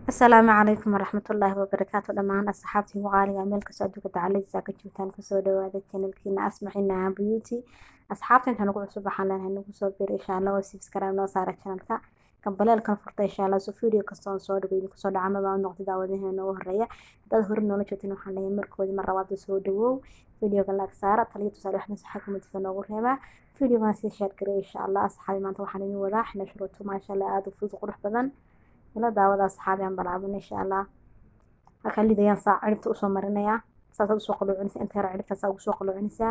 السلام عليكم ورحمة الله وبركاته دمان أصحابتي وقالي ميل كسو دوغا دعالي ساكا جوتان كسو دوادا channelkiina asmaxina beauty asxaabta inta nagu cusub waxaan leenahay nagu soo biir insha Allah oo subscribe noo saara channelka kan furta insha Allah soo video kasta oo soo dhago idinku soo dhacama baa noqdo daawadaheena ugu horeeya dad hore noola joogteen waxaan leeyahay markoodi mar labaad soo dhawow videoga like saara taliyo tusaale waxna saxa kuma tifan ugu reeba videoga si share gareey insha Allah asxaabi maanta waxaan idin wadaa xina shuruuto ma sha Allah aad u fudud qurux badan ila daawada asxaabi aan balaaban insha Allah halka lidayaan saac ciribta u soo marinaya saas u soo qaluucinaysa inta yar ciribta saa u soo qaluucinaysa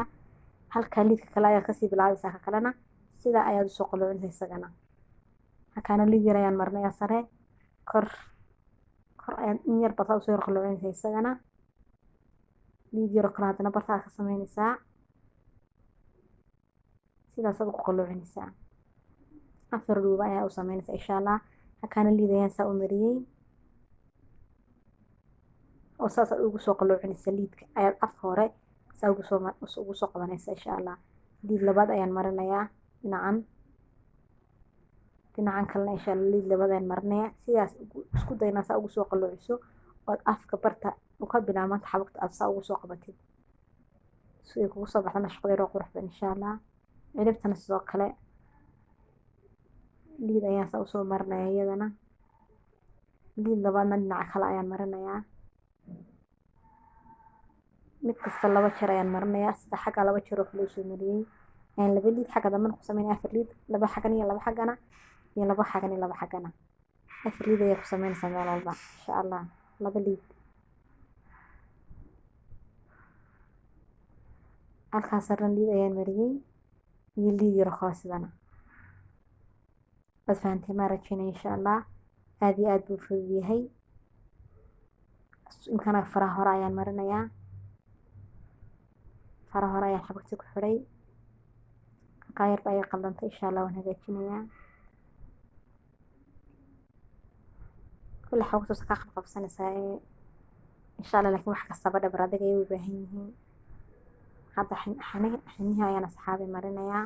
halka lidka kale ayaa ka sii bilaabaysa ka kalena sida ayaad u soo qaluucinaysa isagana halkaana lid yar ayaan marinaya sare kor ayaan in yar bata u soo qaluucinaysa isagana lid yar kale hadana barta ka sameynaysa sidaas aad ku qaluucinaysa afar dhuuba ayaa u sameynaysa insha Allah halkaana lidayaan saa u mariyay oo saas ugu soo qaluucinaysa lidka ayaad afka hore saa ugu soo qabanaysa insha Allah lid labaad ayaan marinayaa dhinacan kale insha Allah lid labaad ayaan marinayaa sidaas isku dayna saa ugu soo qaluuciso oo afka barta u ka bilaabanta xabagta aad saa ugu soo qabatid si ay kugu soo baxdana shaqada qurux badan insha Allah ciribtana sidoo kale lid ayaan saa u soo marinayaa iyadana lid labaadna dhinaca kale ayaan marinayaa mid kasta laba jeer ayaan marinayaa sida xagga laba jeer oo kale soo mariyay aan laba lid xagga dambe ku sameeyay afar lid laba xaggan iyo laba xaggana iyo laba xaggan iyo laba xaggana afar lid ayaa ku sameynaysaa meel walba insha Allah laba lid halkaas saran lid ayaan mariyay iyo lid yar oo sidana bas fahanteen ma rajayna insha Allah aad iyo aad buu fudud yahay imkana faraha hore ayaan marinayaa faraha hore ayaan xabagta ku xiray qaayar bay qaldantay insha Allah waan hagaajinayaa kulli xabagta ka qabsanaysaa insha Allah laakiin wax kasta dhabar adag ay u baahan yihiin hadda xiniha ayaan asxaabi marinayaa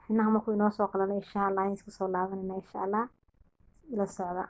xinaha markuu inoo soo qalalo insha Allah isku soo laabanayna insha Allah ila socda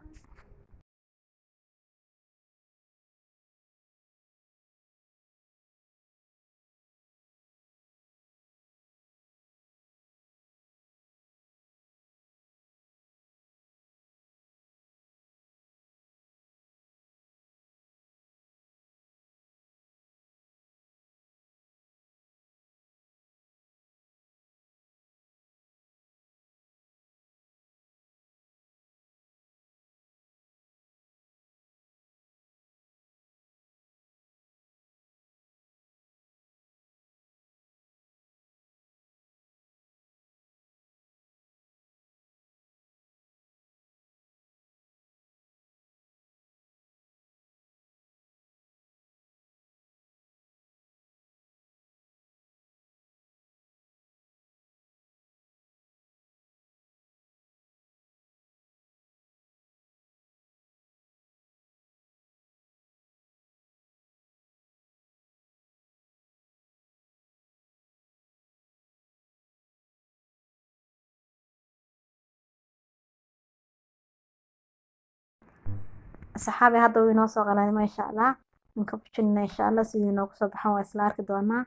saxaabi hadda way inoo soo qalalay ma insha Allah inka fujinayna insha Allah sidii inoo soo baxan waa isla arki doonaa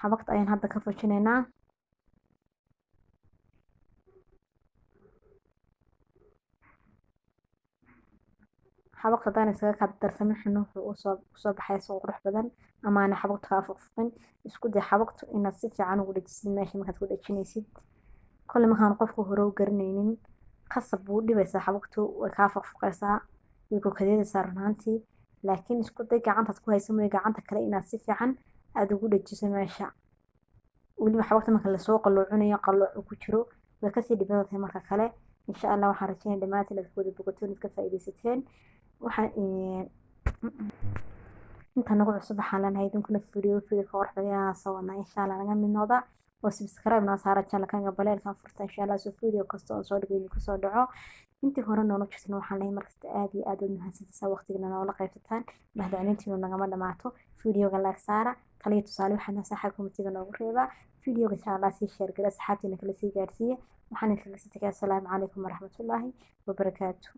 xabagta ayaan hadda ka fujinaynaa xabagta hadaan isaga ka darsamin xanuunka uu soo baxay soo qurux badan ama ana xabagta ka fuqfin isku day xabagtu inaad si fiican ugu dhajisid meesha markaad ku dhajinaysid kulli markaan qofku hore u garanaynin qasab buu dhibaysaa xabagtu way ka fuqfuqaysaa iyagu kadeedaysaa runtii laakiin isku day gacantaad ku hayso mooy gacanta kale inaad si fiican aad ugu dhajiso meesha waliba xabagta marka la soo qaluucinayo qaluuc ku jiro way ka sii dhibaatada marka kale insha Allah waxaan rajaynayaa dhamaantiin aad wada bogato inaad ka faa'iideysateen waxaan inta nagu cusub waxaan leenahay idinkuna video qurux badan soo wadnaa insha Allah naga mid noqda oo subscribe noo saara channelkan baleelkan furta insha Allah soo video kasta oo soo dhageeyo ku soo dhaco intii hore noola jirtay waxaan leeyahay markasta aad iyo aad u mahadsantahay waqtiga noola qaybsataan mahadcelintiina nagama dhamaato videoga like saara taliyo tusaale waxaan saxa kumtiga noogu reebaa فيديو إن شاء الله سي شير قل أصحابتي إنك لسي جارسية وحنا كل السلام عليكم ورحمة الله وبركاته.